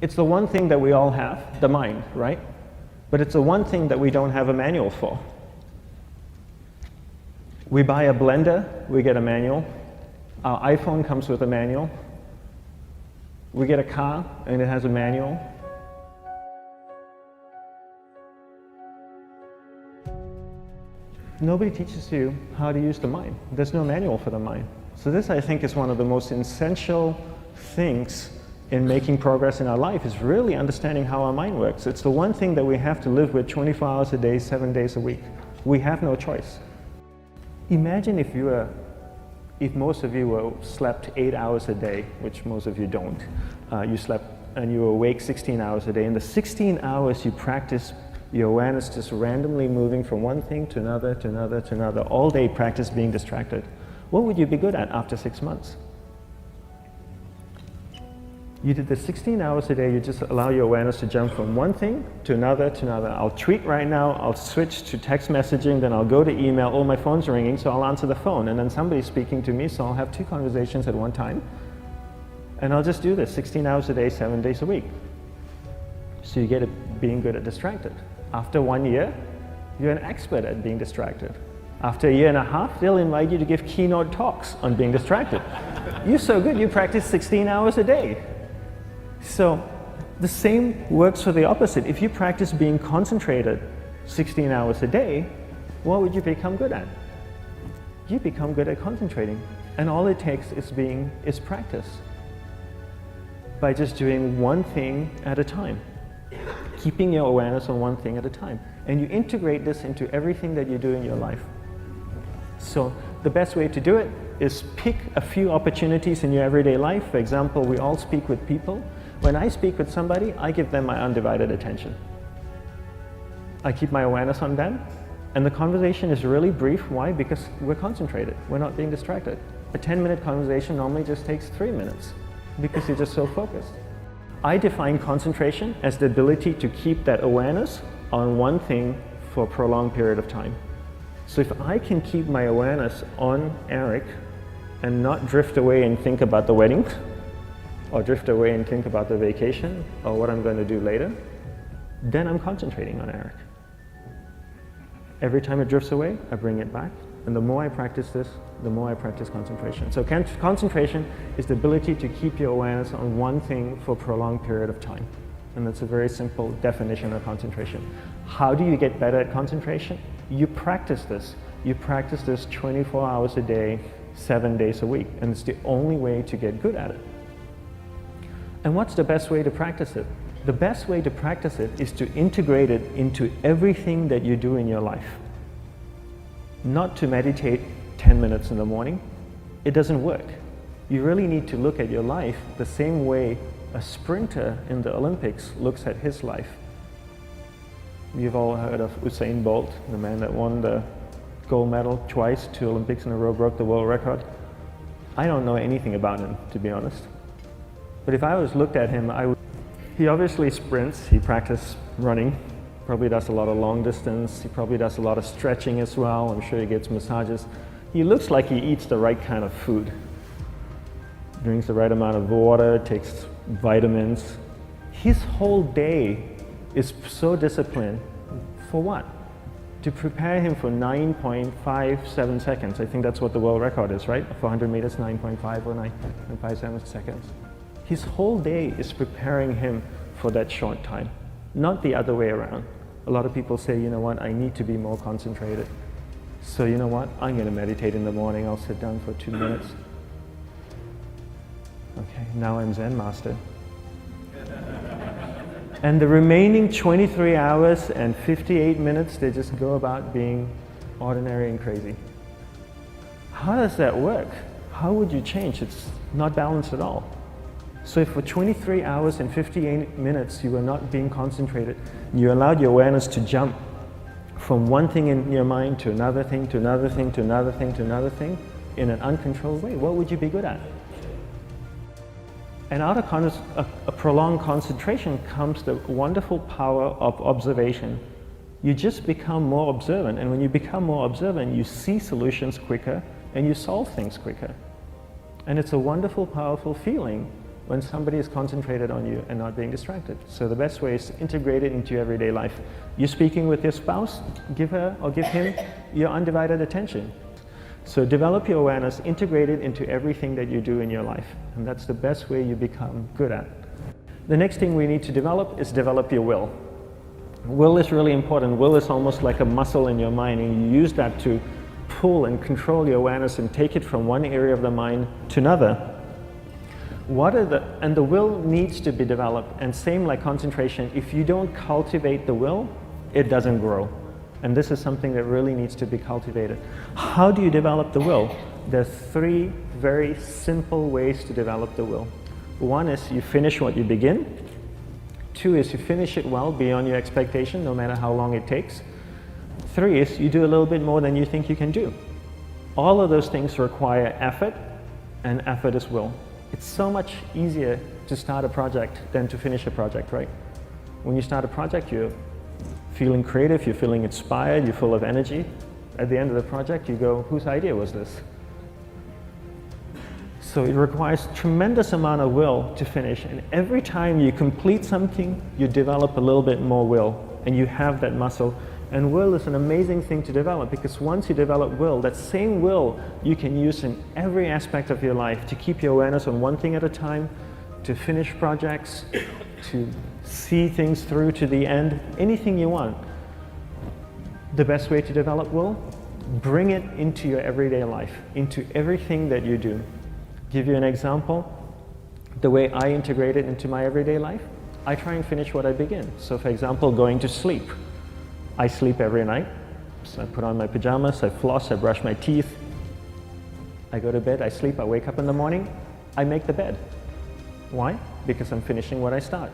It's the one thing that we all have, the mind, right? But it's the one thing that we don't have a manual for. We buy a blender, we get a manual. Our iPhone comes with a manual. We get a car and it has a manual. Nobody teaches you how to use the mind. There's no manual for the mind. So this, I think, is one of the most essential things in making progress in our life, is really understanding how our mind works. It's the one thing that we have to live with 24 hours a day, 7 days a week. We have no choice. Imagine if most of you slept 8 hours a day, which most of you don't. You slept and you were awake 16 hours a day. In the 16 hours you practice your awareness just randomly moving from one thing to another, to another, to another. All day practice being distracted. What would you be good at after 6 months? You did the 16 hours a day, you just allow your awareness to jump from one thing to another to another. I'll tweet right now, I'll switch to text messaging, then I'll go to email. Oh, my phone's ringing, so I'll answer the phone. And then somebody's speaking to me, so I'll have 2 conversations at one time. And I'll just do this 16 hours a day, 7 days a week. So you get it being good at distracted. After 1 year, you're an expert at being distracted. After a year and a half, they'll invite you to give keynote talks on being distracted. You're so good, you practice 16 hours a day. So the same works for the opposite. If you practice being concentrated 16 hours a day, what would you become good at? You become good at concentrating. And all it takes is practice. By just doing one thing at a time. Keeping your awareness on one thing at a time. And you integrate this into everything that you do in your life. So the best way to do it is pick a few opportunities in your everyday life. For example, we all speak with people. When I speak with somebody, I give them my undivided attention. I keep my awareness on them, and the conversation is really brief. Why? Because we're concentrated. We're not being distracted. A 10-minute conversation normally just takes 3 minutes because you're just so focused. I define concentration as the ability to keep that awareness on one thing for a prolonged period of time. So if I can keep my awareness on Eric and not drift away and think about the wedding, or drift away and think about the vacation, or what I'm going to do later, then I'm concentrating on Eric. Every time it drifts away, I bring it back. And the more I practice this, the more I practice concentration. So concentration is the ability to keep your awareness on one thing for a prolonged period of time. And that's a very simple definition of concentration. How do you get better at concentration? You practice this. You practice this 24 hours a day, 7 days a week. And it's the only way to get good at it. And what's the best way to practice it? The best way to practice it is to integrate it into everything that you do in your life. Not to meditate 10 minutes in the morning. It doesn't work. You really need to look at your life the same way a sprinter in the Olympics looks at his life. You've all heard of Usain Bolt, the man that won the gold medal twice, 2 Olympics in a row, broke the world record. I don't know anything about him, to be honest. But if I was looked at him, he obviously sprints, he practices running, probably does a lot of long distance, he probably does a lot of stretching as well, I'm sure he gets massages. He looks like he eats the right kind of food. Drinks the right amount of water, takes vitamins. His whole day is so disciplined. For what? To prepare him for 9.57 seconds. I think that's what the world record is, right? For 100 meters, 9.5 or 9.57 seconds. His whole day is preparing him for that short time, not the other way around. A lot of people say, you know what, I need to be more concentrated. So you know what, I'm going to meditate in the morning, I'll sit down for 2 minutes. Okay, now I'm Zen master. And the remaining 23 hours and 58 minutes, they just go about being ordinary and crazy. How does that work? How would you change? It's not balanced at all. So if for 23 hours and 58 minutes you were not being concentrated, you allowed your awareness to jump from one thing in your mind to another thing, to another thing, to another thing, to another thing, in an uncontrolled way, what would you be good at? And out of a prolonged concentration comes the wonderful power of observation. You just become more observant, and when you become more observant, you see solutions quicker and you solve things quicker. And it's a wonderful, powerful feeling when somebody is concentrated on you and not being distracted. So the best way is to integrate it into your everyday life. You're speaking with your spouse, give her or give him your undivided attention. So develop your awareness, integrate it into everything that you do in your life. And that's the best way you become good at. The next thing we need to develop is develop your will. Will is really important. Will is almost like a muscle in your mind, and you use that to pull and control your awareness and take it from one area of the mind to another. And the will needs to be developed, and same like concentration, if you don't cultivate the will, it doesn't grow. And this is something that really needs to be cultivated. How do you develop the will? There's 3 very simple ways to develop the will. 1 is you finish what you begin. 2 is you finish it well beyond your expectation, no matter how long it takes. 3 is you do a little bit more than you think you can do. All of those things require effort, and effort is will. It's so much easier to start a project than to finish a project, right? When you start a project, you're feeling creative, you're feeling inspired, you're full of energy. At the end of the project, you go, whose idea was this? So it requires tremendous amount of will to finish, and every time you complete something, you develop a little bit more will, and you have that muscle. And will is an amazing thing to develop, because once you develop will, that same will you can use in every aspect of your life to keep your awareness on one thing at a time, to finish projects, to see things through to the end, anything you want. The best way to develop will? Bring it into your everyday life, into everything that you do. Give you an example, the way I integrate it into my everyday life, I try and finish what I begin. So for example, going to sleep. I sleep every night, so I put on my pajamas, I floss, I brush my teeth, I go to bed, I sleep, I wake up in the morning, I make the bed. Why? Because I'm finishing what I start.